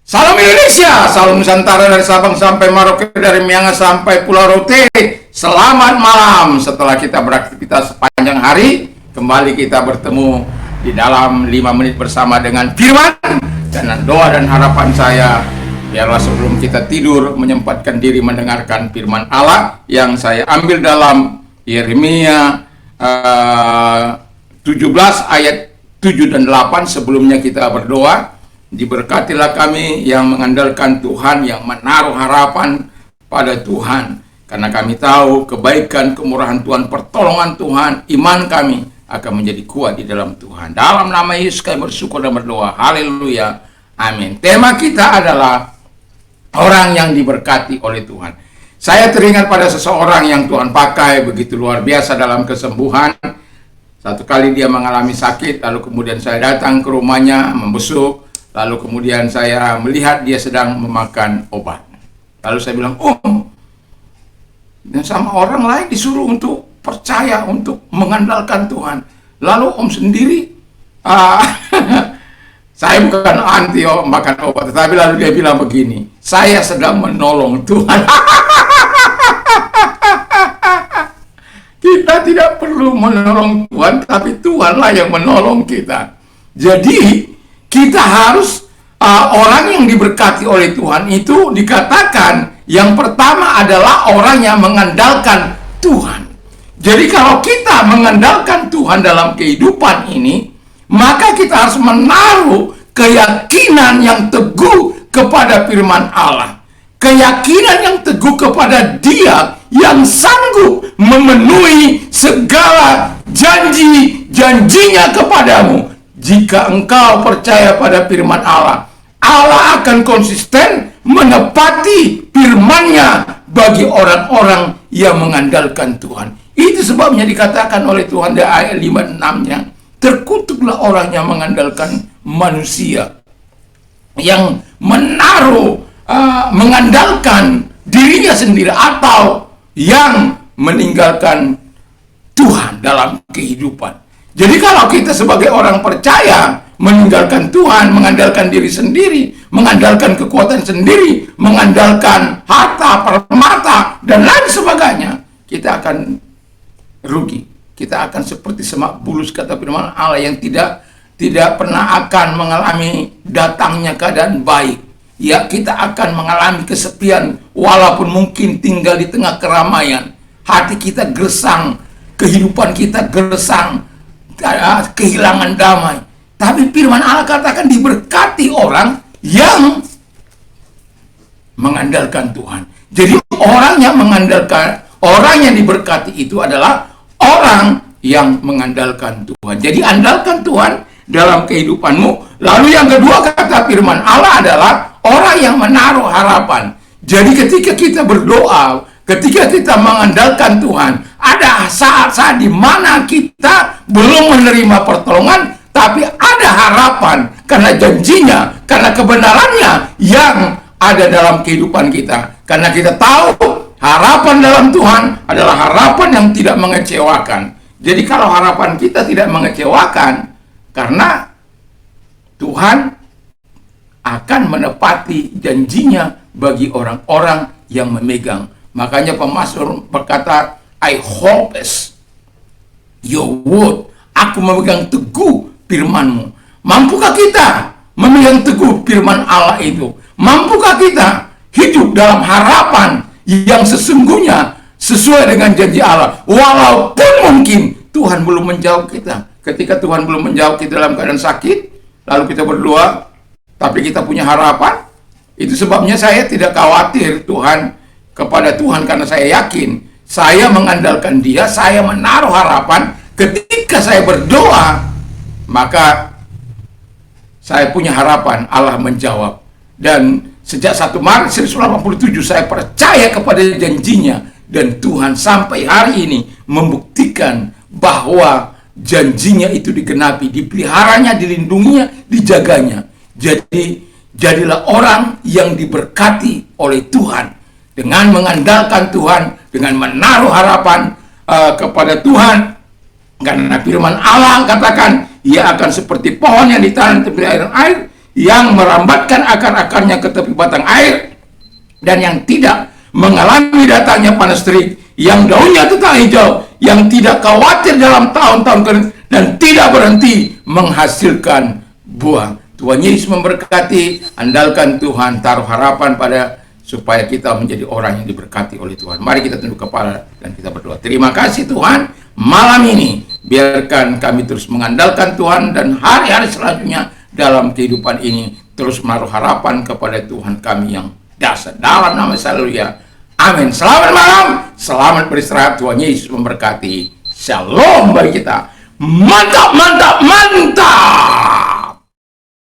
Salam Indonesia, salam Nusantara dari Sabang sampai Merauke, dari Miangas sampai Pulau Rote. Selamat malam. Setelah kita beraktivitas sepanjang hari, kembali kita bertemu di dalam 5 menit bersama dengan firman. Dan doa dan harapan saya, biarlah sebelum kita tidur menyempatkan diri mendengarkan firman Allah yang saya ambil dalam Yeremia 17 ayat 7 dan 8. Sebelumnya kita berdoa. Diberkatilah kami yang mengandalkan Tuhan, yang menaruh harapan pada Tuhan. Karena kami tahu kebaikan, kemurahan Tuhan, pertolongan Tuhan, iman kami akan menjadi kuat di dalam Tuhan. Dalam nama Yesus kami bersyukur dan berdoa. Haleluya. Amin. Tema kita adalah orang yang diberkati oleh Tuhan. Saya teringat pada seseorang yang Tuhan pakai begitu luar biasa dalam kesembuhan. Satu kali dia mengalami sakit, lalu kemudian saya datang ke rumahnya, membesuk. Lalu kemudian saya melihat dia sedang memakan obat. Lalu saya bilang, dan sama orang lain disuruh untuk percaya, untuk mengandalkan Tuhan. Lalu sendiri, saya bukan anti makan obat. Tetapi lalu dia bilang begini, saya sedang menolong Tuhan. Kita tidak perlu menolong Tuhan, tapi Tuhanlah yang menolong kita. Jadi, kita harus orang yang diberkati oleh Tuhan itu dikatakan yang pertama adalah orang yang mengandalkan Tuhan. Jadi kalau kita mengandalkan Tuhan dalam kehidupan ini, maka kita harus menaruh keyakinan yang teguh kepada firman Allah. Keyakinan yang teguh kepada Dia yang sanggup memenuhi segala janji-janjinya kepadamu. Jika engkau percaya pada firman Allah, Allah akan konsisten menepati firman-Nya bagi orang-orang yang mengandalkan Tuhan. Itu sebabnya dikatakan oleh Tuhan di ayat 5-6-nya, terkutuklah orang yang mengandalkan manusia, yang menaruh, mengandalkan dirinya sendiri, atau yang meninggalkan Tuhan dalam kehidupan. Jadi kalau kita sebagai orang percaya meninggalkan Tuhan, mengandalkan diri sendiri, mengandalkan kekuatan sendiri, mengandalkan harta, permata, dan lain sebagainya, kita akan rugi. Kita akan seperti semak bulus, kata firman Allah, yang tidak pernah akan mengalami datangnya keadaan baik. Ya, kita akan mengalami kesepian, walaupun mungkin tinggal di tengah keramaian. Hati kita gersang, kehidupan kita gersang, kehilangan damai. Tapi firman Allah katakan diberkati orang yang mengandalkan Tuhan. Jadi orang yang mengandalkan, orang yang diberkati itu adalah orang yang mengandalkan Tuhan. Jadi andalkan Tuhan dalam kehidupanmu. Lalu yang kedua, kata firman Allah, adalah orang yang menaruh harapan. Jadi ketika kita berdoa, ketika kita mengandalkan Tuhan, ada saat-saat di mana kita belum menerima pertolongan, tapi ada harapan karena janjinya, karena kebenarannya yang ada dalam kehidupan kita. Karena kita tahu harapan dalam Tuhan adalah harapan yang tidak mengecewakan. Jadi kalau harapan kita tidak mengecewakan, karena Tuhan akan menepati janjinya bagi orang-orang yang memegang. Makanya pemazmur berkata, I hope your word. Aku memegang teguh firman-Mu. Mampukah kita memegang teguh firman Allah itu? Mampukah kita hidup dalam harapan yang sesungguhnya sesuai dengan janji Allah? Walaupun mungkin Tuhan belum menjawab kita. Ketika Tuhan belum menjawab kita dalam keadaan sakit, lalu kita berdoa, tapi kita punya harapan. Itu sebabnya saya tidak khawatir kepada Tuhan, karena saya yakin, saya mengandalkan Dia, saya menaruh harapan. Ketika saya berdoa, maka saya punya harapan Allah menjawab. Dan sejak 1 Maret 1987 saya percaya kepada janjinya, dan Tuhan sampai hari ini membuktikan bahwa janjinya itu digenapi, dipeliharanya, dilindunginya, dijaganya. Jadi jadilah orang yang diberkati oleh Tuhan dengan mengandalkan Tuhan, dengan menaruh harapan kepada Tuhan. Karena firman Allah katakan, ia akan seperti pohon yang ditanam tepi aliran air, yang merambatkan akar-akarnya ke tepi batang air, dan yang tidak mengalami datangnya panas terik, yang daunnya tetap hijau, yang tidak khawatir dalam tahun-tahun kering, dan tidak berhenti menghasilkan buah. Tuhan Yesus memberkati. Andalkan Tuhan, taruh harapan pada supaya kita menjadi orang yang diberkati oleh Tuhan. Mari kita tunduk kepala dan kita berdoa. Terima kasih Tuhan, malam ini biarkan kami terus mengandalkan Tuhan, dan hari-hari selanjutnya dalam kehidupan ini terus menaruh harapan kepada Tuhan kami yang dasar. Dalam nama Haleluya. Amin. Selamat malam, selamat beristirahat. Tuhan Yesus memberkati. Shalom bagi kita. Mantap, mantap, mantap.